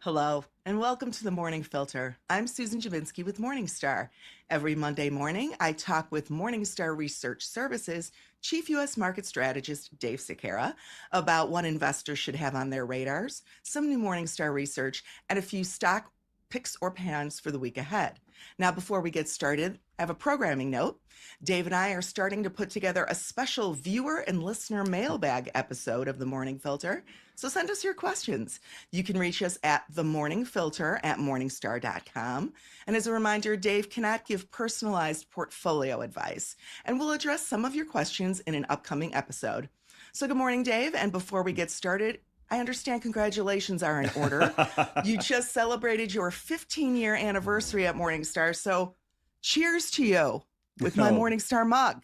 Hello, and welcome to the Morning Filter. I'm Susan Jabinski with Morningstar. Every Monday morning, I talk with Morningstar Research Services Chief U.S. Market Strategist Dave Sequeira about what investors should have on their radars, some new Morningstar research, and a few stock picks or pans for the week ahead. Now, before we get started, I have a programming note. Dave and I are starting to put together a special viewer and listener mailbag episode of The Morning Filter, so send us your questions. You can reach us at themorningfilter@morningstar.com. And as a reminder, Dave cannot give personalized portfolio advice, and we'll address some of your questions in an upcoming episode. So good morning, Dave, and before we get started, I understand congratulations are in order. You just celebrated your 15-year anniversary at Morningstar, so cheers to you with my Oh, Morningstar mug.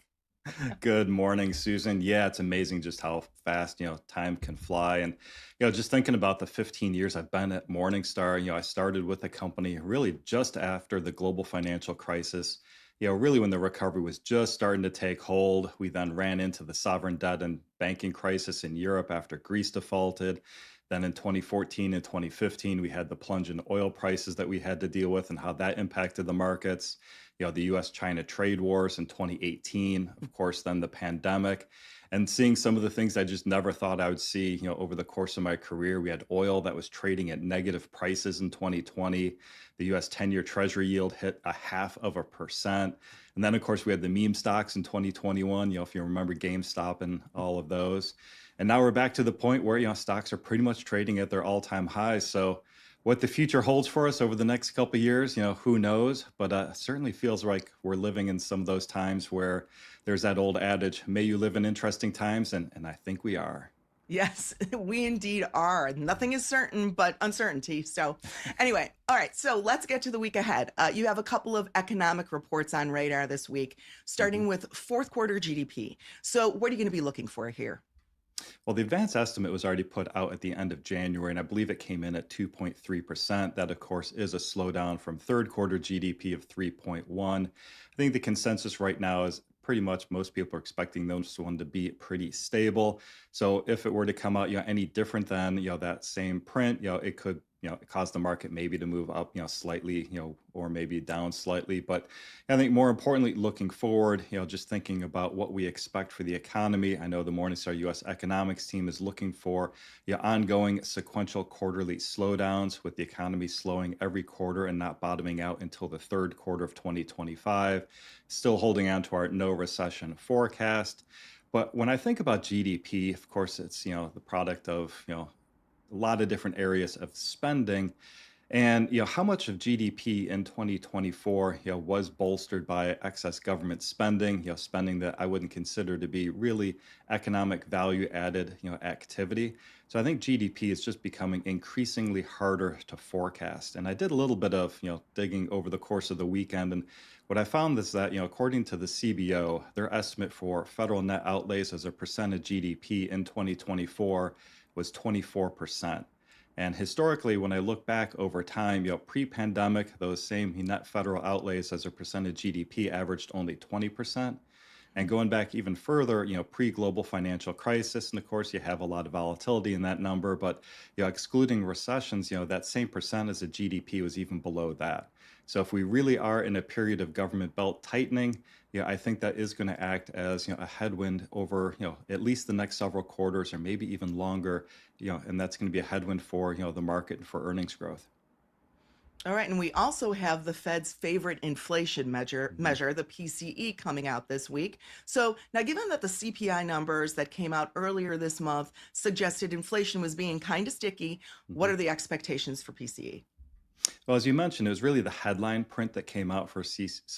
good morning, Susan. Yeah, it's amazing just how fast, time can fly. And, just thinking about the 15 years I've been at Morningstar, I started with the company really just after the global financial crisis, really when the recovery was just starting to take hold. We then ran into the sovereign debt and banking crisis in Europe after Greece defaulted. Then in 2014 and 2015, we had the plunge in oil prices that we had to deal with and how that impacted the markets. The US-China trade wars in 2018, of course, then the pandemic, and seeing some of the things I just never thought I would see, over the course of my career. We had oil that was trading at negative prices in 2020. The US 10-year Treasury yield hit 0.5%. And then, of course, we had the meme stocks in 2021, if you remember GameStop and all of those. And now we're back to the point where, stocks are pretty much trading at their all-time highs. So what the future holds for us over the next couple of years, who knows? But certainly feels like we're living in some of those times where there's that old adage, may you live in interesting times, and I think we are. Yes, we indeed are. Nothing is certain but uncertainty. So anyway, all right, so let's get to the week ahead. You have a couple of economic reports on radar this week, starting Mhm. with fourth quarter GDP. So what are you going to be looking for here? Well, the advance estimate was already put out at the end of January, and I believe it came in at 2.3%. That, of course, is a slowdown from third quarter GDP of 3.1. I think the consensus right now is pretty much most people are expecting those one to be pretty stable. So if it were to come out, any different than, that same print, it could, cause the market maybe to move up, slightly, or maybe down slightly. But I think more importantly, looking forward, just thinking about what we expect for the economy. I know the Morningstar U.S. economics team is looking for ongoing sequential quarterly slowdowns, with the economy slowing every quarter and not bottoming out until the third quarter of 2025. Still holding on to our no recession forecast. But when I think about GDP, of course, it's the product of a lot of different areas of spending. And how much of GDP in 2024 was bolstered by excess government spending, spending that I wouldn't consider to be really economic value added activity. So I think GDP is just becoming increasingly harder to forecast. And I did a little bit of digging over the course of the weekend, and what I found is that according to the CBO, their estimate for federal net outlays as a percent of GDP in 2024 was 24%. And historically, when I look back over time, pre-pandemic, those same net federal outlays as a percent of GDP averaged only 20%. And going back even further, pre-global financial crisis, and of course, you have a lot of volatility in that number, but excluding recessions, that same percentage of GDP was even below that. So if we really are in a period of government belt tightening, I think that is going to act as a headwind over at least the next several quarters, or maybe even longer, and that's going to be a headwind for the market and for earnings growth. All right, and we also have the Fed's favorite inflation Mhm. measure, the PCE, coming out this week. So now, given that the CPI numbers that came out earlier this month suggested inflation was being kind of sticky, what Mhm. are the expectations for PCE? Well, as you mentioned, it was really the headline print that came out for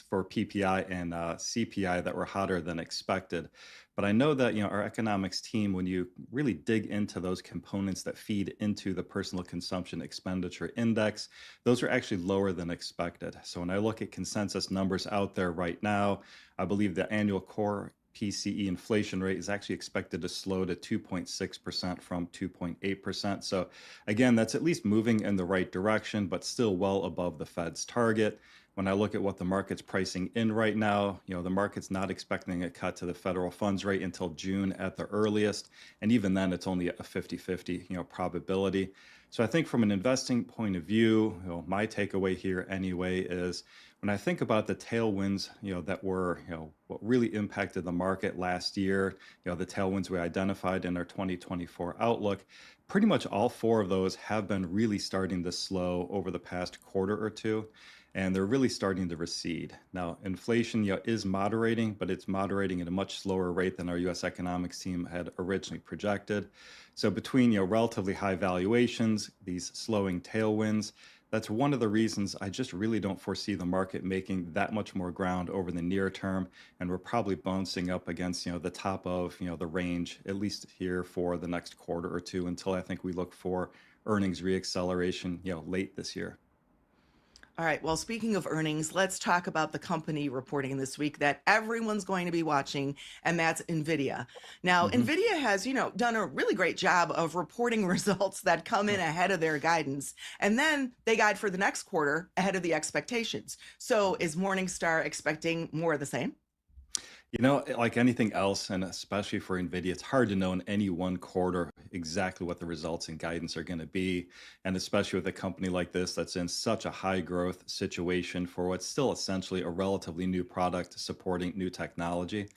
for PPI and CPI that were hotter than expected. But I know that our economics team, when you really dig into those components that feed into the personal consumption expenditure index, those are actually lower than expected. So when I look at consensus numbers out there right now, I believe the annual core PCE inflation rate is actually expected to slow to 2.6% from 2.8%. So again, that's at least moving in the right direction, but still well above the Fed's target. When I look at what the market's pricing in right now, the market's not expecting a cut to the federal funds rate until June at the earliest. And even then, it's only a 50-50, probability. So I think from an investing point of view, my takeaway here anyway is when I think about the tailwinds, that were, what really impacted the market last year, the tailwinds we identified in our 2024 outlook, pretty much all four of those have been really starting to slow over the past quarter or two, and they're really starting to recede. Now, inflation, is moderating, but it's moderating at a much slower rate than our U.S. economics team had originally projected. So between, relatively high valuations, these slowing tailwinds, that's one of the reasons I just really don't foresee the market making that much more ground over the near term, and we're probably bouncing up against, the top of, the range, at least here for the next quarter or two, until I think we look for earnings reacceleration, late this year. All right. Well, speaking of earnings, let's talk about the company reporting this week that everyone's going to be watching, and that's Nvidia. Now, hmm Nvidia has, done a really great job of reporting results that come in ahead of their guidance, and then they guide for the next quarter ahead of the expectations. So, is Morningstar expecting more of the same? Like anything else, and especially for NVIDIA, it's hard to know in any one quarter exactly what the results and guidance are going to be. And especially with a company like this that's in such a high growth situation for what's still essentially a relatively new product supporting new technology.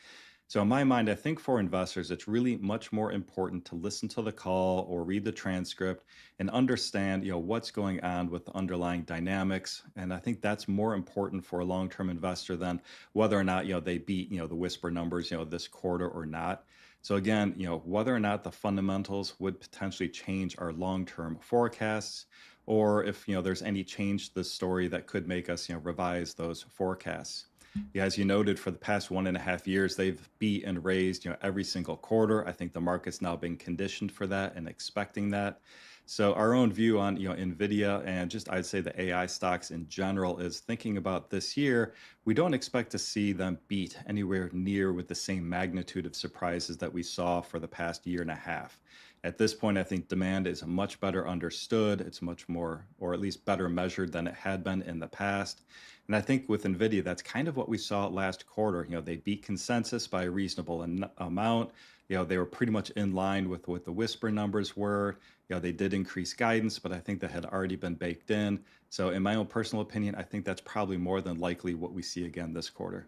So, in my mind, I think for investors, it's really much more important to listen to the call or read the transcript and understand, what's going on with the underlying dynamics. And I think that's more important for a long-term investor than whether or not, they beat, the whisper numbers, this quarter or not. So again, whether or not the fundamentals would potentially change our long-term forecasts, or if, there's any change to the story that could make us, revise those forecasts. Yeah, as you noted, for the past 1.5 years, they've beat and raised, every single quarter. I think the market's now been conditioned for that and expecting that. So our own view on, Nvidia and just I'd say the AI stocks in general is thinking about this year. We don't expect to see them beat anywhere near with the same magnitude of surprises that we saw for the past year and a half. At this point, I think demand is much better understood. It's much more, or at least better measured than it had been in the past. And I think with NVIDIA, that's kind of what we saw last quarter. They beat consensus by a reasonable amount. They were pretty much in line with what the whisper numbers were. They did increase guidance, but I think that had already been baked in. So in my own personal opinion, I think that's probably more than likely what we see again this quarter.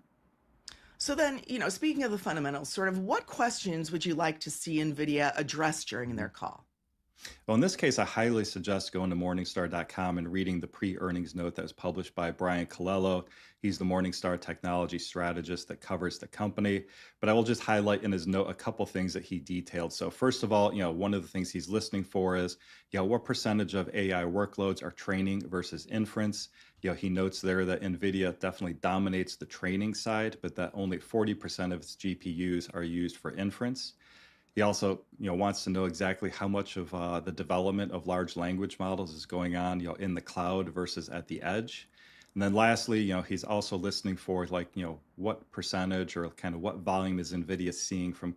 So then, speaking of the fundamentals, sort of what questions would you like to see NVIDIA address during their call? Well, in this case, I highly suggest going to Morningstar.com and reading the pre-earnings note that was published by Brian Colello. He's the Morningstar technology strategist that covers the company. But I will just highlight in his note a couple things that he detailed. So first of all, one of the things he's listening for is, what percentage of AI workloads are training versus inference? He notes there that NVIDIA definitely dominates the training side, but that only 40% of its GPUs are used for inference. He also, wants to know exactly how much of the development of large language models is going on, in the cloud versus at the edge. And then lastly, he's also listening for like, what percentage or kind of what volume is NVIDIA seeing from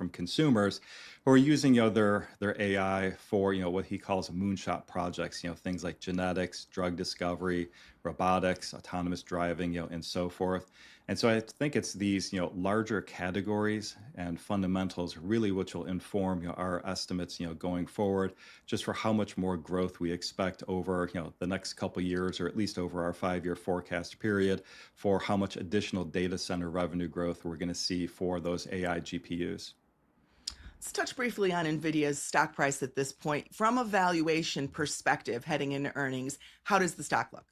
consumers who are using, their AI for, what he calls moonshot projects, things like genetics, drug discovery, robotics, autonomous driving, and so forth. And so I think it's these, larger categories and fundamentals really which will inform, our estimates, going forward, just for how much more growth we expect over, the next couple of years, or at least over our 5-year forecast period, for how much additional data center revenue growth we're going to see for those AI GPUs. Let's touch briefly on NVIDIA's stock price at this point. From a valuation perspective, heading into earnings, how does the stock look?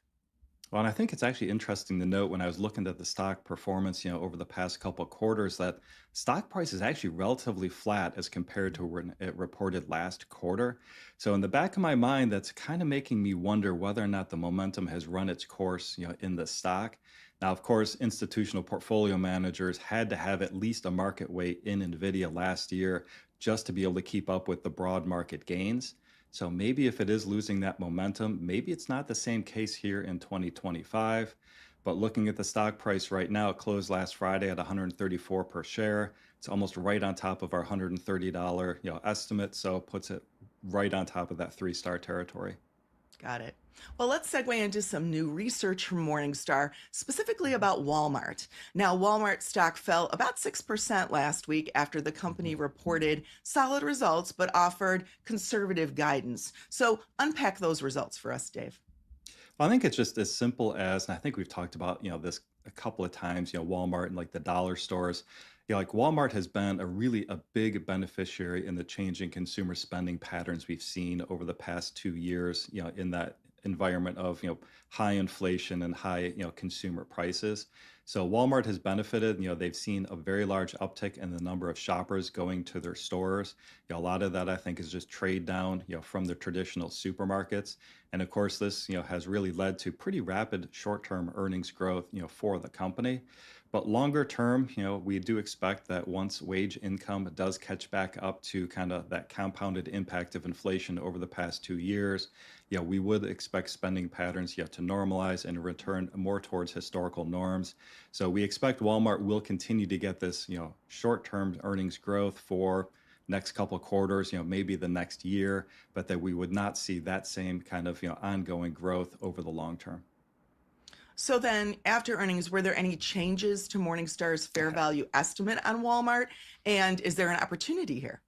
Well, and I think it's actually interesting to note when I was looking at the stock performance, over the past couple of quarters, that stock price is actually relatively flat as compared to when it reported last quarter. So in the back of my mind, that's kind of making me wonder whether or not the momentum has run its course, in the stock. Now, of course, institutional portfolio managers had to have at least a market weight in Nvidia last year just to be able to keep up with the broad market gains. So maybe if it is losing that momentum, maybe it's not the same case here in 2025. But looking at the stock price right now, it closed last Friday at 134 per share. It's almost right on top of our $130, estimate. So it puts it right on top of that 3-star territory. Got it. Well, let's segue into some new research from Morningstar, specifically about Walmart. Now, Walmart stock fell about 6% last week after the Mhm. company reported solid results but offered conservative guidance. So, unpack those results for us, Dave. I think it's just as simple as, and I think we've talked about, this a couple of times, Walmart and like the dollar stores. Like Walmart has been a big beneficiary in the changing consumer spending patterns we've seen over the past 2 years, in that environment of, high inflation and high, consumer prices. So Walmart has benefited, they've seen a very large uptick in the number of shoppers going to their stores. A lot of that I think is just trade down, from the traditional supermarkets. And of course, this has really led to pretty rapid short-term earnings growth, for the company. But longer term, we do expect that once wage income does catch back up to kind of that compounded impact of inflation over the past 2 years, we would expect spending patterns, to normalize and return more towards historical norms. So we expect Walmart will continue to get this, short-term earnings growth for next couple of quarters, maybe the next year, but that we would not see that same kind of, ongoing growth over the long term. So, then after earnings, were there any changes to Morningstar's fair value estimate on Walmart? And is there an opportunity here?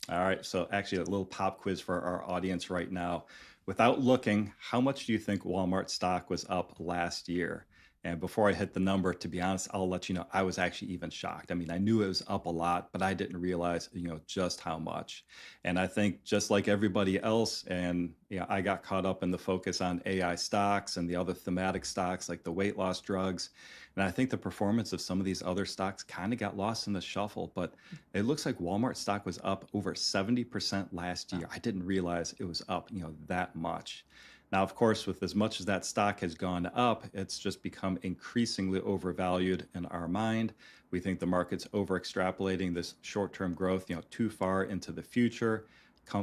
All right, so actually a little pop quiz for our audience right now. Without looking, how much do you think Walmart stock was up last year? And before I hit the number, to be honest, I'll let you know I was actually even shocked. I mean, I knew it was up a lot, but I didn't realize, just how much. And I think just like everybody else, and I got caught up in the focus on AI stocks and the other thematic stocks like the weight loss drugs. And I think the performance of some of these other stocks kind of got lost in the shuffle, but it looks like Walmart stock was up over 70% last year. I didn't realize it was up, that much. Now, of course, with as much as that stock has gone up, it's just become increasingly overvalued in our mind. We think the market's over extrapolating this short-term growth, too far into the future.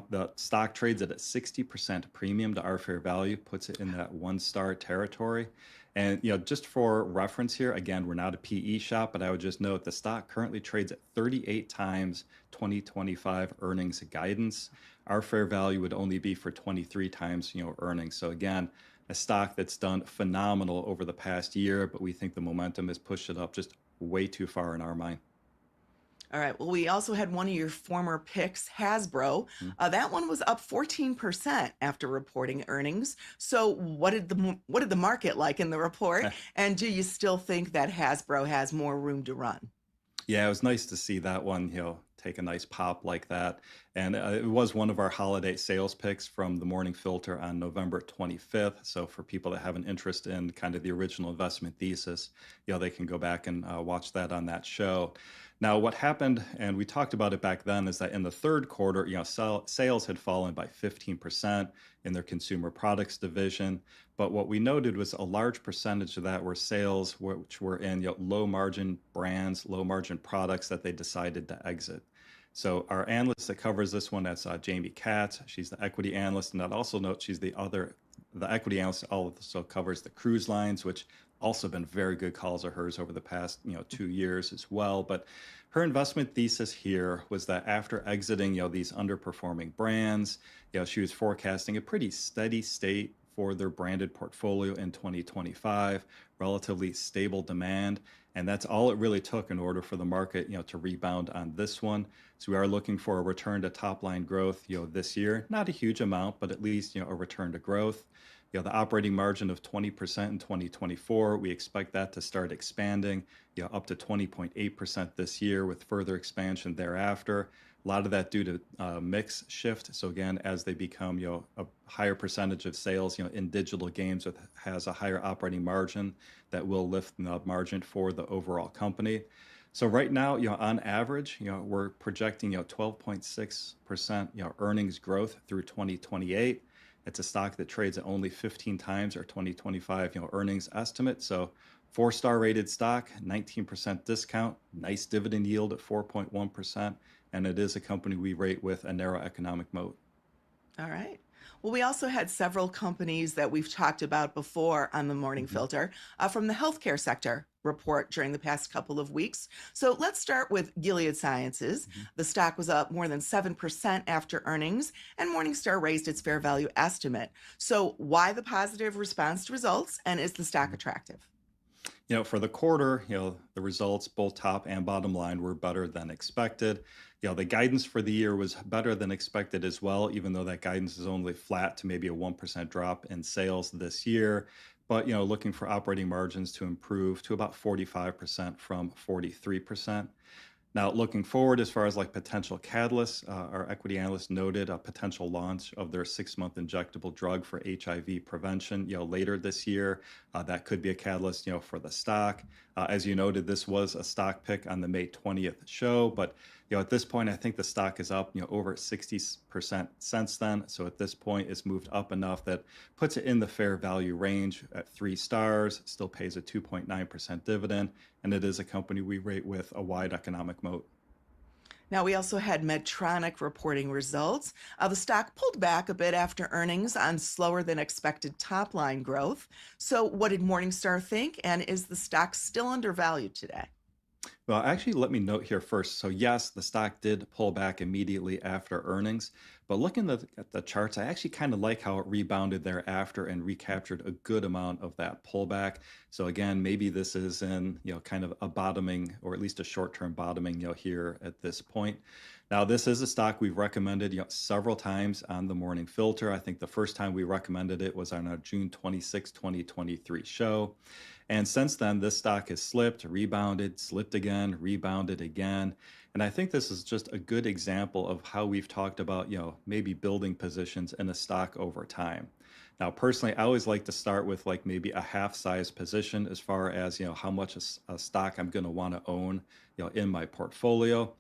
The stock trades at a 60% premium to our fair value, puts it in that one-star territory. And just for reference here, again, we're not a PE shop, but I would just note the stock currently trades at 38 times 2025 earnings guidance. Our fair value would only be for 23 times, earnings. So again, a stock that's done phenomenal over the past year, but we think the momentum has pushed it up just way too far in our mind. All right. Well, we also had one of your former picks, Hasbro. That one was up 14% after reporting earnings. So, what did the market like in the report? And do you still think that Hasbro has more room to run? Yeah, it was nice to see that one, take a nice pop like that. And it was one of our holiday sales picks from the Morning Filter on November 25th. So for people that have an interest in kind of the original investment thesis, they can go back and watch that on that show. Now, what happened, and we talked about it back then, is that in the third quarter, sales had fallen by 15% in their consumer products division. But what we noted was a large percentage of that were sales which were in low margin brands, low margin products that they decided to exit. So our analyst that covers this one, that's Jamie Katz. She's the equity analyst, and I'd also note she's the equity analyst also covers the cruise lines, which also been very good calls of hers over the past 2 years as well. But her investment thesis here was that after exiting these underperforming brands, she was forecasting a pretty steady state for their branded portfolio in 2025, relatively stable demand. And that's all it really took in order for the market, to rebound on this one. So we are looking for a return to top line growth, this year. Not a huge amount, but at least, a return to growth. The operating margin of 20% in 2024, we expect that to start expanding, up to 20.8% this year with further expansion thereafter. A lot of that due to mix shift. So again, as they become, a higher percentage of sales, in digital games with has a higher operating margin that will lift the margin for the overall company. So right now, on average, we're projecting, 12.6%, earnings growth through 2028. It's a stock that trades at only 15 times our 2025, earnings estimate. So four-star rated stock, 19% discount, nice dividend yield at 4.1%. And it is a company we rate with a narrow economic moat. All right. Well, we also had several companies that we've talked about before on the Morning Mhm. Filter from the healthcare sector report during the past couple of weeks. So let's start with Gilead Sciences. Mhm. The stock was up more than 7% after earnings, and Morningstar raised its fair value estimate. So, why the positive response to results, and is the stock Mhm. attractive? For the quarter, the results, both top and bottom line, were better than expected. The guidance for the year was better than expected as well, even though that guidance is only flat to maybe a 1% drop in sales this year. But, looking for operating margins to improve to about 45% from 43%. Now, looking forward, as far as like potential catalysts, our equity analyst noted a potential launch of their 6-month injectable drug for HIV prevention, later this year. That could be a catalyst, for the stock. As you noted, this was a stock pick on the May 20th show, but at this point, I think the stock is up, over 60% since then. So at this point, it's moved up enough that puts it in the fair value range at 3 stars. Still pays a 2.9% dividend, and it is a company we rate with a wide economic moat. Now, we also had Medtronic reporting results. The stock pulled back a bit after earnings on slower than expected top line growth. So, what did Morningstar think? And is the stock still undervalued today? Well, actually, let me note here first. So, yes, the stock did pull back immediately after earnings, but looking at the charts, I actually kind of like how it rebounded thereafter and recaptured a good amount of that pullback. So, again, maybe this is in, kind of a bottoming or at least a short-term bottoming, here at this point. Now, this is a stock we've recommended, several times on the Morning Filter. I think the first time we recommended it was on our June 26, 2023 show. And since then, this stock has slipped, rebounded, slipped again, rebounded again. And I think this is just a good example of how we've talked about, maybe building positions in a stock over time. Now, personally, I always like to start with like maybe a half size position as far as, how much a stock I'm going to want to own, in my portfolio.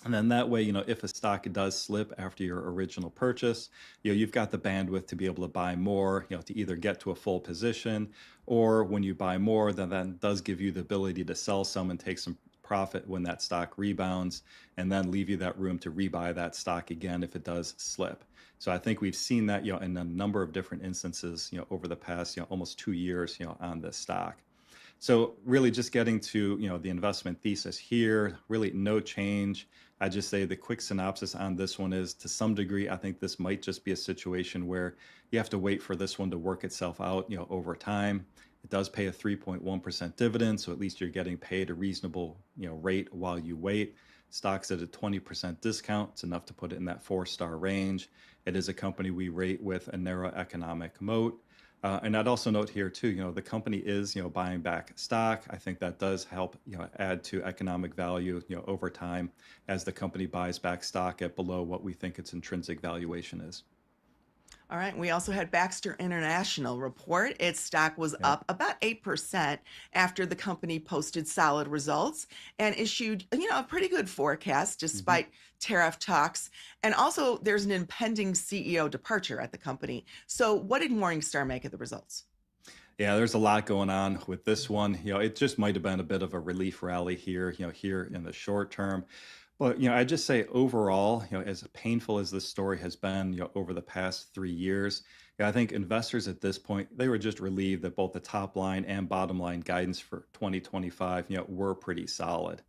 And then that way, if a stock does slip after your original purchase, you've got the bandwidth to be able to buy more, to either get to a full position, or when you buy more, then that does give you the ability to sell some and take some profit when that stock rebounds, and then leave you that room to rebuy that stock again if it does slip. So I think we've seen that, in a number of different instances, over the past, almost 2 years, on this stock. So really just getting to, the investment thesis here, really no change. I just say the quick synopsis on this one is, to some degree, I think this might just be a situation where you have to wait for this one to work itself out, over time. It does pay a 3.1% dividend, so at least you're getting paid a reasonable, rate while you wait. Stock's at a 20% discount. It's enough to put it in that 4-star range. It is a company we rate with a narrow economic moat. And I'd also note here too, the company is, buying back stock. I think that does help, add to economic value, over time as the company buys back stock at below what we think its intrinsic valuation is. All right. We also had Baxter International report. Its stock was Yeah. up about 8% after the company posted solid results and issued, a pretty good forecast Mhm. despite tariff talks. And also, there's an impending CEO departure at the company. So, what did Morningstar make of the results? Yeah, there's a lot going on with this one. It just might have been a bit of a relief rally here, here in the short term. But, I just say overall, as painful as this story has been, over the past 3 years, I think investors at this point, they were just relieved that both the top line and bottom line guidance for 2025, were pretty solid.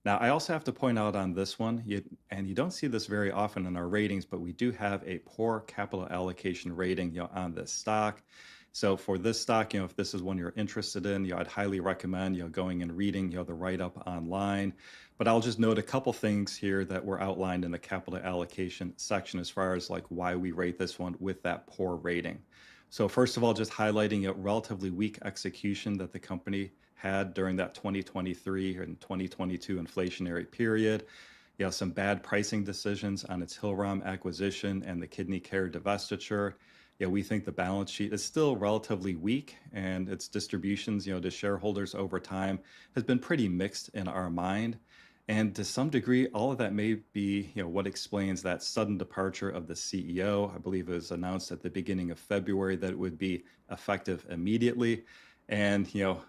Now, I also have to point out on this one, and you don't see this very often in our ratings, but we do have a poor capital allocation rating, on this stock. So for this stock, if this is one you're interested in, I'd highly recommend, going and reading, the write-up online. But I'll just note a couple things here that were outlined in the capital allocation section as far as like why we rate this one with that poor rating. So first of all, just highlighting a relatively weak execution that the company had during that 2023 and 2022 inflationary period. Some bad pricing decisions on its Hillrom acquisition and the kidney care divestiture. We think the balance sheet is still relatively weak, and its distributions, to shareholders over time has been pretty mixed in our mind. And to some degree, all of that may be, what explains that sudden departure of the CEO. I believe it was announced at the beginning of February that it would be effective immediately. And,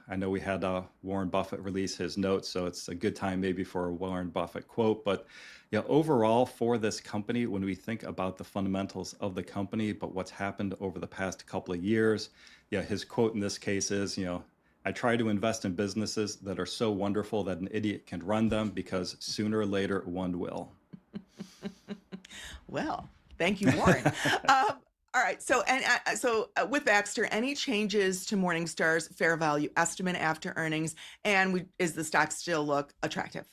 I know we had Warren Buffett release his notes, so it's a good time maybe for a Warren Buffett quote. But, overall for this company, when we think about the fundamentals of the company, but what's happened over the past couple of years, his quote in this case is, I try to invest in businesses that are so wonderful that an idiot can run them because sooner or later one will. Well, thank you, Warren. All right. So with Baxter, any changes to Morningstar's fair value estimate after earnings, and is the stock still look attractive?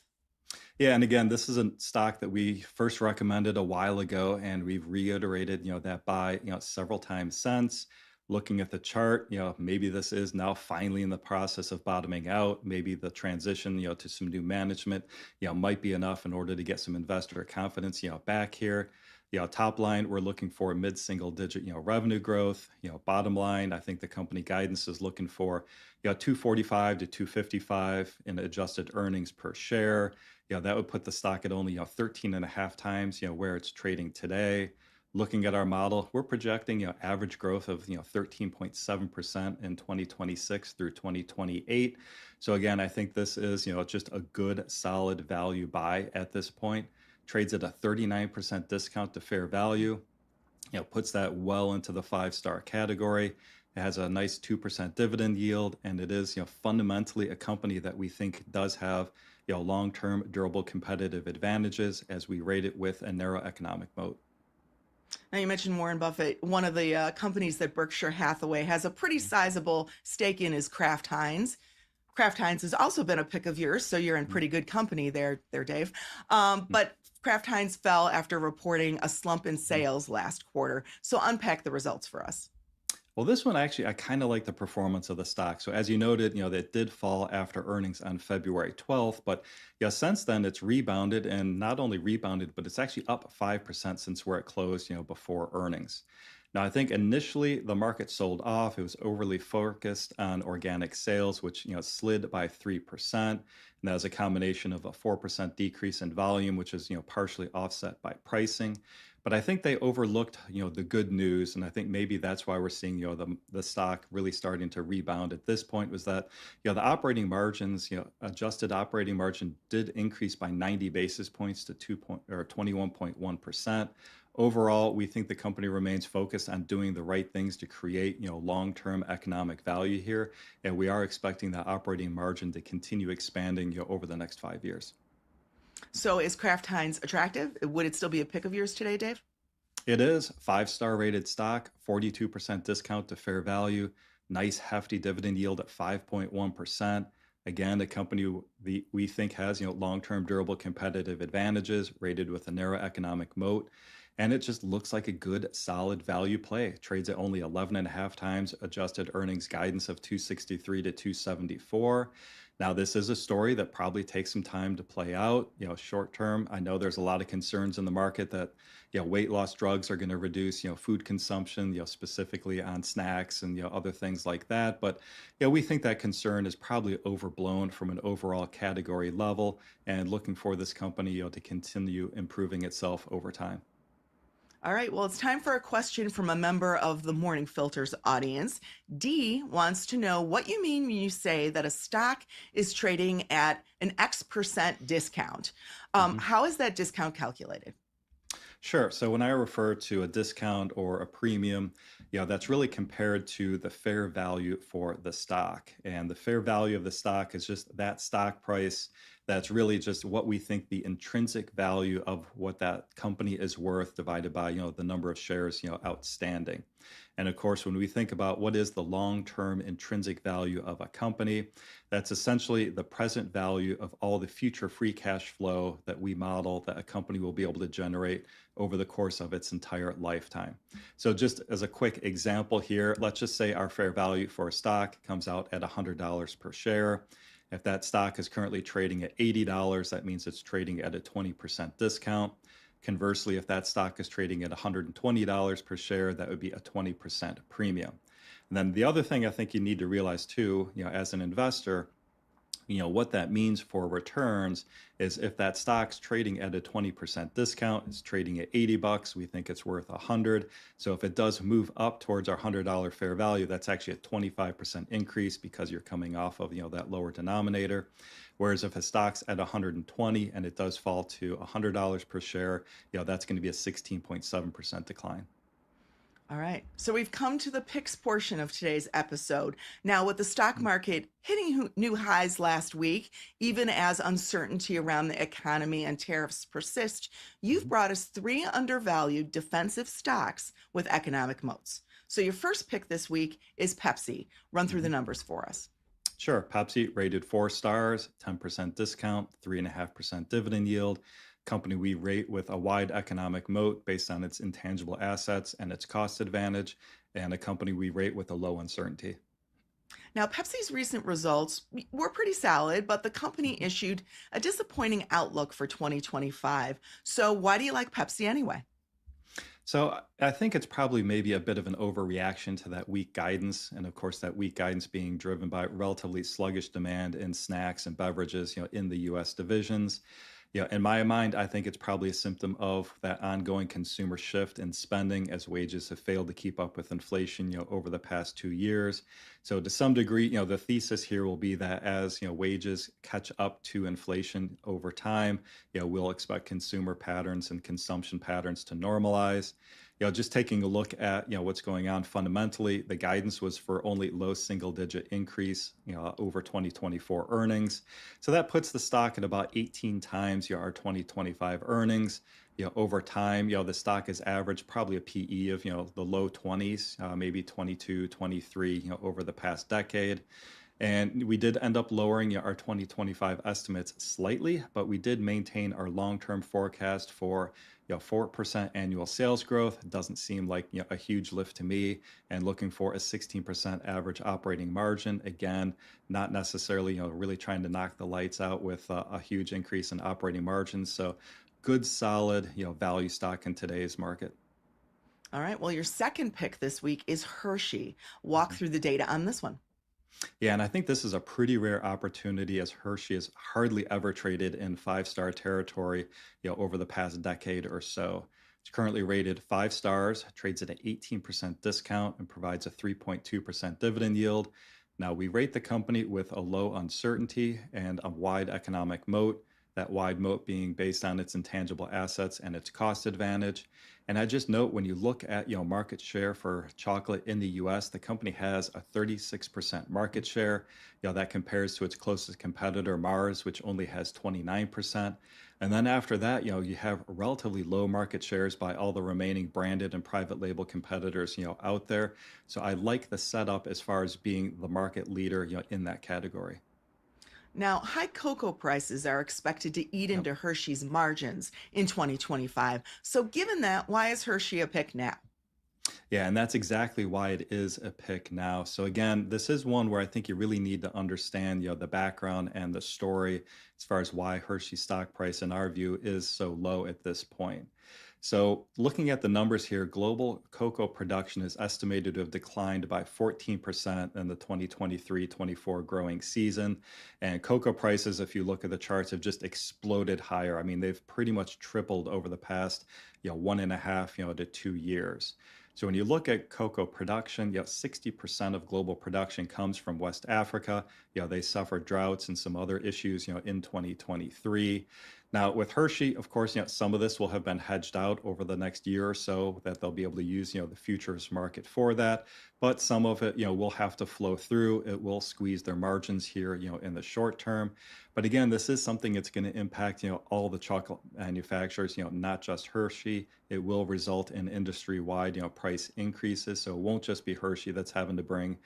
Yeah, and again, this is a stock that we first recommended a while ago, and we've reiterated, that buy, several times since. Looking at the chart, maybe this is now finally in the process of bottoming out. Maybe the transition, to some new management, might be enough in order to get some investor confidence, back here. Top line, we're looking for mid-single digit, revenue growth. Bottom line, I think the company guidance is looking for, 245 to 255 in adjusted earnings per share. That would put the stock at only 13 and a half times where it's trading today. Looking at our model, we're projecting average growth of 13.7% in 2026 through 2028. So again, I think this is just a good solid value buy at this point. Trades at a 39% discount to fair value. Puts that well into the 5-star category. It has a nice 2% dividend yield, and it is fundamentally a company that we think does have long-term durable competitive advantages as we rate it with a narrow economic moat. Now, you mentioned Warren Buffett. One of the companies that Berkshire Hathaway has a pretty sizable stake in is Kraft Heinz. Kraft Heinz has also been a pick of yours, so you're in pretty good company there, Dave. But Kraft Heinz fell after reporting a slump in sales last quarter. So unpack the results for us. Well, this one actually, I kind of like the performance of the stock. So as you noted, that did fall after earnings on February 12th, but since then it's rebounded, and not only rebounded, but it's actually up 5% since where it closed, before earnings. Now, I think initially the market sold off. It was overly focused on organic sales, which, slid by 3%. And that was a combination of a 4% decrease in volume, which is, partially offset by pricing. But I think they overlooked, the good news, and I think maybe that's why we're seeing, the stock really starting to rebound at this point. Was that, the operating margins, adjusted operating margin did increase by 90 basis points to 21.1%. Overall, we think the company remains focused on doing the right things to create, long-term economic value here, and we are expecting that operating margin to continue expanding, over the next 5 years. So is Kraft Heinz attractive? Would it still be a pick of yours today, Dave? It is 5-star rated stock, 42% discount to fair value, nice hefty dividend yield at 5.1%. Again, a company we think has long-term durable competitive advantages, rated with a narrow economic moat, and it just looks like a good solid value play. It trades at only 11 and a half times adjusted earnings guidance of 263 to 274. Now, this is a story that probably takes some time to play out. Short term, I know there's a lot of concerns in the market that weight loss drugs are going to reduce food consumption, specifically on snacks and other things like that. But we think that concern is probably overblown from an overall category level, and looking for this company to continue improving itself over time. All right, well, it's time for a question from a member of the Morning Filter's audience. D wants to know what you mean when you say that a stock is trading at an X% discount. How is that discount calculated? Sure. So when I refer to a discount or a premium, that's really compared to the fair value for the stock. And the fair value of the stock is just that stock price. That's really just what we think the intrinsic value of what that company is worth divided by, the number of shares, outstanding. And of course, when we think about what is the long-term intrinsic value of a company, that's essentially the present value of all the future free cash flow that we model that a company will be able to generate over the course of its entire lifetime. So just as a quick example here, let's just say our fair value for a stock comes out at $100 per share. If that stock is currently trading at $80, that means it's trading at a 20% discount. Conversely, if that stock is trading at $120 per share, that would be a 20% premium. And then the other thing I think you need to realize too, as an investor, what that means for returns is if that stock's trading at a 20% discount, it's trading at $80, we think it's worth 100. So if it does move up towards our $100 fair value, that's actually a 25% increase because you're coming off of, that lower denominator. Whereas if a stock's at 120 and it does fall to $100 per share, that's going to be a 16.7% decline. All right. So we've come to the picks portion of today's episode. Now, with the stock market hitting new highs last week, even as uncertainty around the economy and tariffs persist, you've Mhm. brought us three undervalued defensive stocks with economic moats. So your first pick this week is Pepsi. Run through the Mhm. numbers for us. Sure. Pepsi rated 4 stars, 10% discount, 3.5% dividend yield. Company we rate with a wide economic moat based on its intangible assets and its cost advantage, and a company we rate with a low uncertainty. Now, Pepsi's recent results were pretty solid, but the company Mhm. issued a disappointing outlook for 2025. So, why do you like Pepsi anyway? So I think it's probably maybe a bit of an overreaction to that weak guidance, and of course that weak guidance being driven by relatively sluggish demand in snacks and beverages, in the U.S. divisions. In my mind, I think it's probably a symptom of that ongoing consumer shift in spending as wages have failed to keep up with inflation, over the past 2 years. So to some degree, the thesis here will be that as wages catch up to inflation over time, we'll expect consumer patterns and consumption patterns to normalize. Just taking a look at what's going on fundamentally, the guidance was for only low single digit increase, over 2024 earnings. So that puts the stock at about 18 times our 2025 earnings. Over time, the stock has averaged probably a PE of the low 20s, maybe 22, 23, over the past decade. And we did end up lowering our 2025 estimates slightly, but we did maintain our long-term forecast for 4% annual sales growth. It doesn't seem like a huge lift to me. And looking for a 16% average operating margin. Again, not necessarily really trying to knock the lights out with a huge increase in operating margins. So good, solid value stock in today's market. All right. Well, your second pick this week is Hershey. Walk Mhm. through the data on this one. Yeah, and I think this is a pretty rare opportunity as Hershey has hardly ever traded in 5-star territory, over the past decade or so. It's currently rated 5 stars, trades at an 18% discount, and provides a 3.2% dividend yield. Now, we rate the company with a low uncertainty and a wide economic moat, that wide moat being based on its intangible assets and its cost advantage. And I just note when you look at market share for chocolate in the U.S., the company has a 36% market share. That compares to its closest competitor, Mars, which only has 29%. And then after that, you have relatively low market shares by all the remaining branded and private label competitors, out there. So I like the setup as far as being the market leader, in that category. Now, high cocoa prices are expected to eat Yep. into Hershey's margins in 2025. So, given that, why is Hershey a pick now? Yeah, and that's exactly why it is a pick now. So again, this is one where I think you really need to understand, the background and the story as far as why Hershey stock price, in our view, is so low at this point. So looking at the numbers here, global cocoa production is estimated to have declined by 14% in the 2023-24 growing season. And cocoa prices, if you look at the charts, have just exploded higher. I mean, they've pretty much tripled over the past, 1.5, to 2 years. So when you look at cocoa production, 60% of global production comes from West Africa. They suffered droughts and some other issues, in 2023. Now, with Hershey, of course, some of this will have been hedged out over the next year or so that they'll be able to use, the futures market for that. But some of it, will have to flow through. It will squeeze their margins here, in the short term. But again, this is something that's going to impact, all the chocolate manufacturers, not just Hershey. It will result in industry-wide, price increases. So it won't just be Hershey that's having to bring,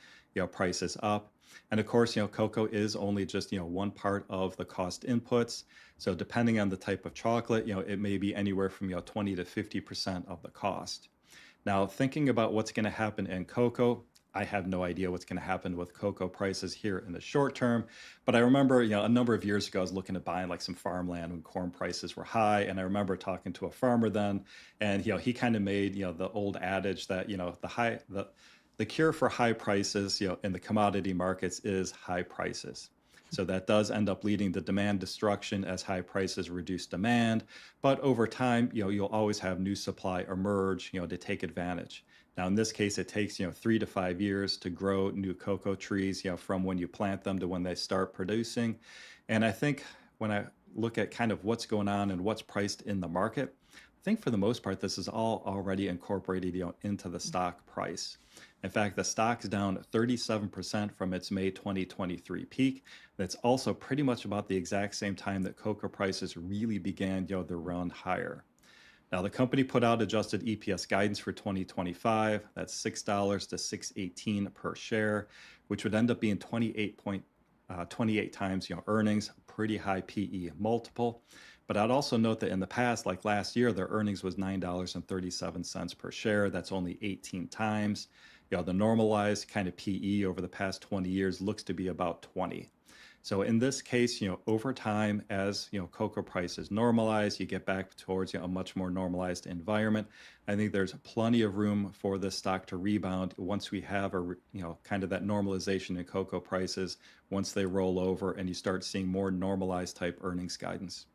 prices up. And of course, cocoa is only just, one part of the cost inputs. So depending on the type of chocolate, it may be anywhere from 20 to 50% of the cost. Now, thinking about what's going to happen in cocoa, I have no idea what's going to happen with cocoa prices here in the short term. But I remember, a number of years ago, I was looking at buying like some farmland when corn prices were high. And I remember talking to a farmer then, and he kind of made, the old adage that, the cure for high prices, in the commodity markets is high prices. So that does end up leading to demand destruction as high prices reduce demand. But over time, you'll always have new supply emerge, to take advantage. Now, in this case, it takes 3 to 5 years to grow new cocoa trees, from when you plant them to when they start producing. And I think when I look at kind of what's going on and what's priced in the market, I think for the most part, this is all already incorporated, into the stock price. In fact, the stock's down 37% from its May 2023 peak. That's also pretty much about the exact same time that cocoa prices really began, their run higher. Now, the company put out adjusted EPS guidance for 2025. That's $6 to 6.18 per share, which would end up being 28 times earnings, pretty high PE multiple. But I'd also note that in the past, like last year, their earnings was $9.37 per share. That's only 18 times. The normalized kind of PE over the past 20 years looks to be about 20. So in this case, over time, as cocoa prices normalize, you get back towards a much more normalized environment. I think there's plenty of room for this stock to rebound once we have kind of that normalization in cocoa prices, once they roll over and you start seeing more normalized type earnings guidance.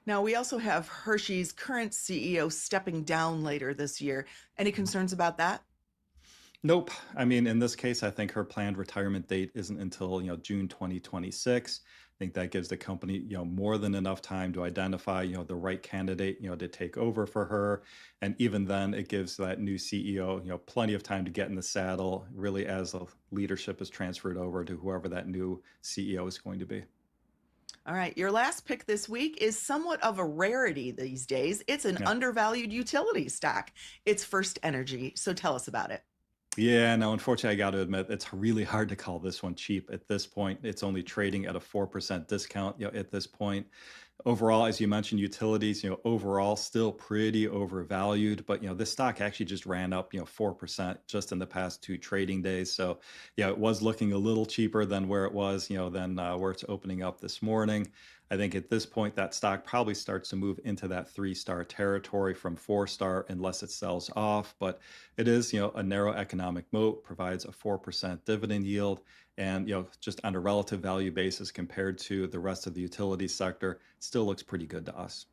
Now, we also have Hershey's current CEO stepping down later this year. Any concerns about that? Nope. I mean, in this case, I think her planned retirement date isn't until, June 2026. I think that gives the company, more than enough time to identify, the right candidate, to take over for her. And even then, it gives that new CEO, plenty of time to get in the saddle, really as the leadership is transferred over to whoever that new CEO is going to be. All right. Your last pick this week is somewhat of a rarity these days. It's an Yeah. undervalued utility stock. It's First Energy. So tell us about it. Yeah, no, unfortunately, I got to admit, it's really hard to call this one cheap at this point. It's only trading at a 4% discount, at this point. Overall, as you mentioned, utilities, overall still pretty overvalued, but this stock actually just ran up, 4% just in the past two trading days. So, yeah, it was looking a little cheaper than where it was, than where it's opening up this morning. I think at this point, that stock probably starts to move into that 3-star territory from 4-star unless it sells off. But it is, a narrow economic moat, provides a 4% dividend yield. And, just on a relative value basis compared to the rest of the utility sector, still looks pretty good to us.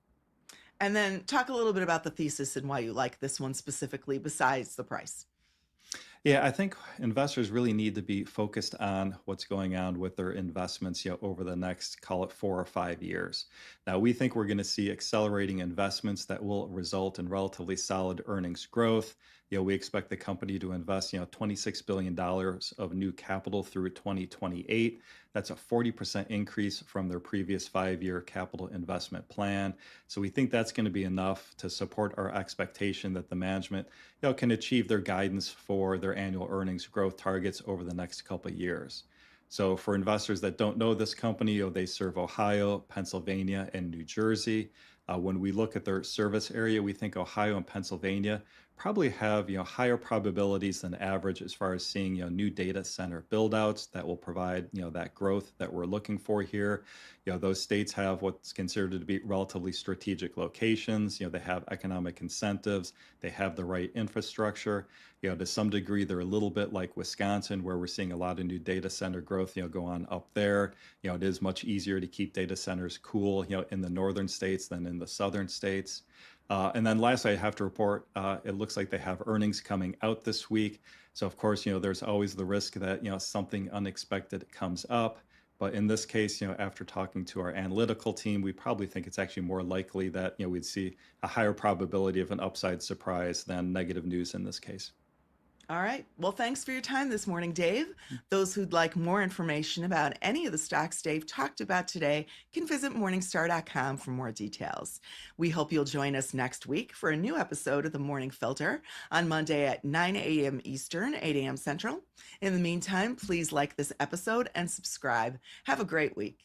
And then talk a little bit about the thesis and why you like this one specifically, besides the price. Yeah, I think investors really need to be focused on what's going on with their investments, over the next, call it 4 or 5 years. Now, we think we're going to see accelerating investments that will result in relatively solid earnings growth. We expect the company to invest, $26 billion of new capital through 2028. That's a 40% increase from their previous 5-year capital investment plan. So we think that's going to be enough to support our expectation that the management, can achieve their guidance for their annual earnings growth targets over the next couple of years. So for investors that don't know this company, they serve Ohio, Pennsylvania, and New Jersey. When we look at their service area, we think Ohio and Pennsylvania probably have higher probabilities than average as far as seeing new data center buildouts that will provide that growth that we're looking for here. Those states have what's considered to be relatively strategic locations. They have economic incentives. They have the right infrastructure. To some degree, they're a little bit like Wisconsin, where we're seeing a lot of new data center growth go on up there. It is much easier to keep data centers cool in the northern states than in the southern states. And then lastly, I have to report, it looks like they have earnings coming out this week. So of course, there's always the risk that, something unexpected comes up. But in this case, after talking to our analytical team, we probably think it's actually more likely that, we'd see a higher probability of an upside surprise than negative news in this case. All right. Well, thanks for your time this morning, Dave. Those who'd like more information about any of the stocks Dave talked about today can visit morningstar.com for more details. We hope you'll join us next week for a new episode of The Morning Filter on Monday at 9 a.m. Eastern, 8 a.m. Central. In the meantime, please like this episode and subscribe. Have a great week.